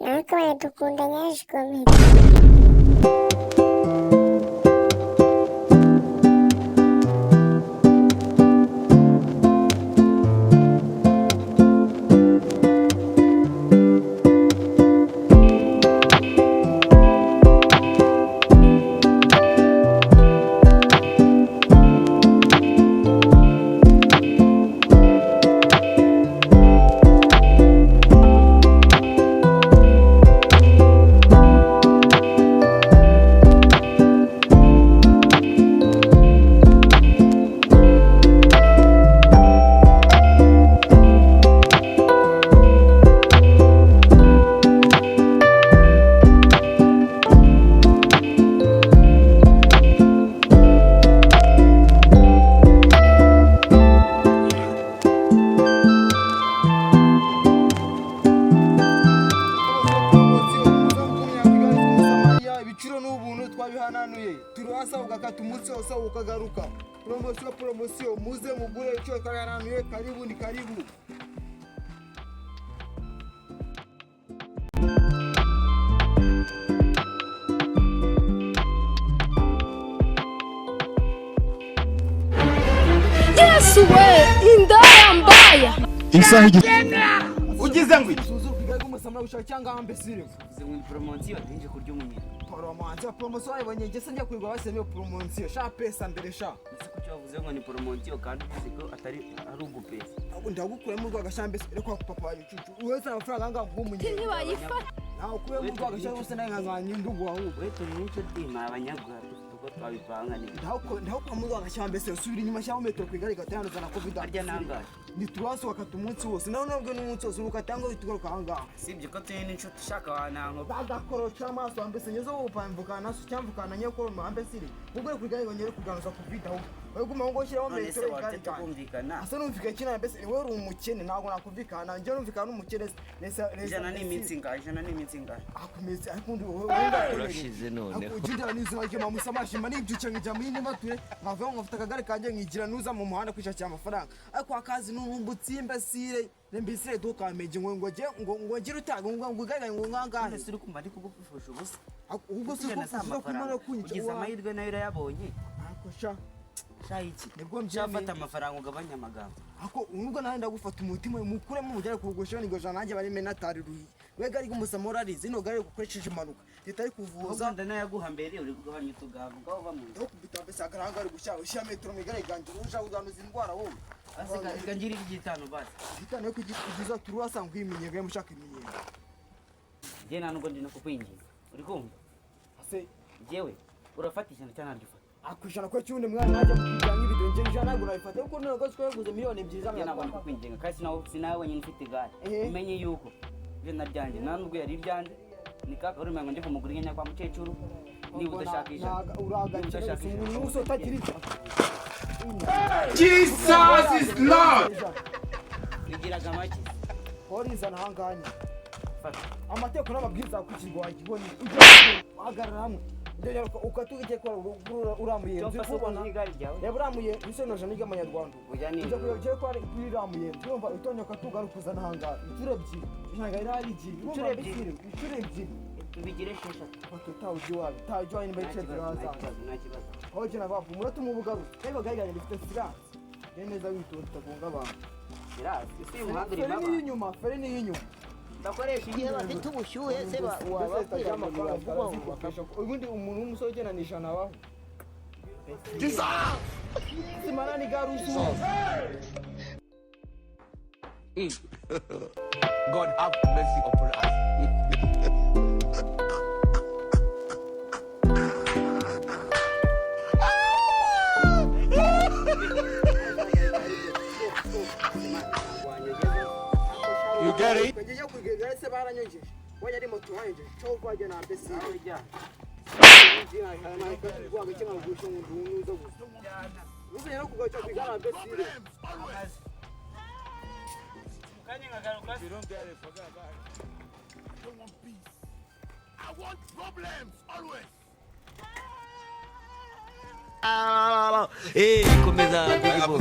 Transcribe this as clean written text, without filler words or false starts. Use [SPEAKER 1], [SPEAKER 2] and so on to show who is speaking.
[SPEAKER 1] natwe baradukunda Nyashi komedi.
[SPEAKER 2] Turasa ugakata umunsi wose ukagaruka. Promosiyo muze mugure icyo karanuye karibu ni karibu.
[SPEAKER 3] Yesu we indaya mbaya.
[SPEAKER 4] Isaha
[SPEAKER 2] Ugize ngwi. Kigaga umusama ushaka cyangwa ambesire.
[SPEAKER 5] Uze mu promosiyo ntinje kurya umunye.
[SPEAKER 2] Promosiyo ayibonye ngese njya kwigwa baseme promosiyo sha pesa mbere sha.
[SPEAKER 5] Ese kuki wavuze ngo ni promosiyo kandi uzi ko atari ugupesa.
[SPEAKER 2] Ndagukuremo urwa gashambese reko papa yucucu. Uweza amafaranga anga ngumunye.
[SPEAKER 3] Ntibayifa.
[SPEAKER 2] Naho kuremo urwa gashambese naye nkanganya ndugu wawe.
[SPEAKER 5] Weto ni nicyo dima abanyagwa tuko twabipanga ni.
[SPEAKER 2] Ndaho kwa murwa gashambese usubira inyuma sha metero kwigari gatano zana covid.
[SPEAKER 5] Arya nangaje.
[SPEAKER 2] Ni turasa wakata umunsi wose naho nabwo n'umunsi wose ukatanga bitugaruka hanga.
[SPEAKER 5] Sibye ko tene inshuti ushaka wananko.
[SPEAKER 2] Bagakorocha amaso ambese nyezo upamvukana naso cyamvukana nyeko ambesire. Ubwo kwigari banyere kuganuza covid aho. Weguma ngo shiraho metero igari
[SPEAKER 5] kumvikana.
[SPEAKER 2] Asa numvika kina mbese wewe uri umukene ntago nakumvikana nje numvikana n'umukene nesa
[SPEAKER 5] ijana n'iminsi ngahe
[SPEAKER 2] akumeze akundi wowe
[SPEAKER 4] urashize none
[SPEAKER 2] akujira nizo wake mamusamashi mani byuce ngija muri nibature nkava ngafata akagare kanje nkigira nuza mu muhanda kwisha cya amafaranga ariko akazi n'urumbutsi imbesire nembisire dukameje ngo ngira utaga ngo gaga ngo ngangahe
[SPEAKER 5] siri kumva ndi kugufasha ubusa
[SPEAKER 2] ubwo se ko kumara kunyica
[SPEAKER 5] ugize amahirwe nayo yabonye
[SPEAKER 2] ako sha
[SPEAKER 5] shayiki
[SPEAKER 2] nibwo
[SPEAKER 5] nshafata amafaranga ugabanya amagambo
[SPEAKER 2] ako nubwo nawe ndagufata umutima mukuremo mujya kugusha ngo jana nanjye bari menatari ruhi wega ari kumusama urarize no gare gukoresheje impanuka litari kuvuza
[SPEAKER 5] ndana yaguha mbere uri kugabanya utugambo ngaho bamwe
[SPEAKER 2] yo kubita mbese akaranga ari gushaka ushya metero migare ganje uja uganuza indwara wowe
[SPEAKER 5] asiga ngiri igitano basi
[SPEAKER 2] gitano kugiza turwasa ngwimenye gaye mushaka imenye
[SPEAKER 5] je nanubwo ndi no kukwinginga uri kumva
[SPEAKER 2] ase
[SPEAKER 5] jewe urafatisha cyane arifata
[SPEAKER 2] akushana ko cyundi mwana najya mukijanga ibido nje njana nagura bifata kuko none ko yaguze miliyoni byiza
[SPEAKER 5] mwana nabwo kukwinginga kasi nawe sinawe wenyine ufite igare umenye yuko je naryanje nanubwo yari ryanje ni kaka uri mwango nje kumugura inyanya kwa mukecuru ni udashakisha
[SPEAKER 2] uragakira umuntu uso utagiriza
[SPEAKER 4] Jesus is Lord.
[SPEAKER 5] igiraga make
[SPEAKER 2] horiza nahanganye
[SPEAKER 5] fata
[SPEAKER 2] amateko n'amabwiriza kukirwa wagiboni uhagarara hamwe ukatugije ko uramuye
[SPEAKER 5] ubona igare ryawe
[SPEAKER 2] yaburamuye bisonoje niga amanyarwanda
[SPEAKER 5] ujya
[SPEAKER 2] kujya ko ari kwiramuye urumva utonyoka tugarukuza nahanga icurebyi ntaga irari igi icurebyi
[SPEAKER 5] tubigire sheshatu
[SPEAKER 2] tawujya nimba icyebyo haza aho kina bavu muratuma ubugaru ego gayiganye bifite silence neza witonda utagonga abantu
[SPEAKER 5] isi y'umuhanda uri baba
[SPEAKER 2] feri ni y'inyuma
[SPEAKER 5] bakoresha igihe bafite ubushyuhe se wababwira
[SPEAKER 2] ubundi umuntu w'umusore ugenanisha nabaho simana ni garusu
[SPEAKER 4] God have mercy upon us. You get it?
[SPEAKER 2] Kujya kwigegera se baranyogeje wajya ari moto hanje cyo kwaje na mbese
[SPEAKER 5] ujya
[SPEAKER 4] I want problems always.
[SPEAKER 6] Komeza kugibo.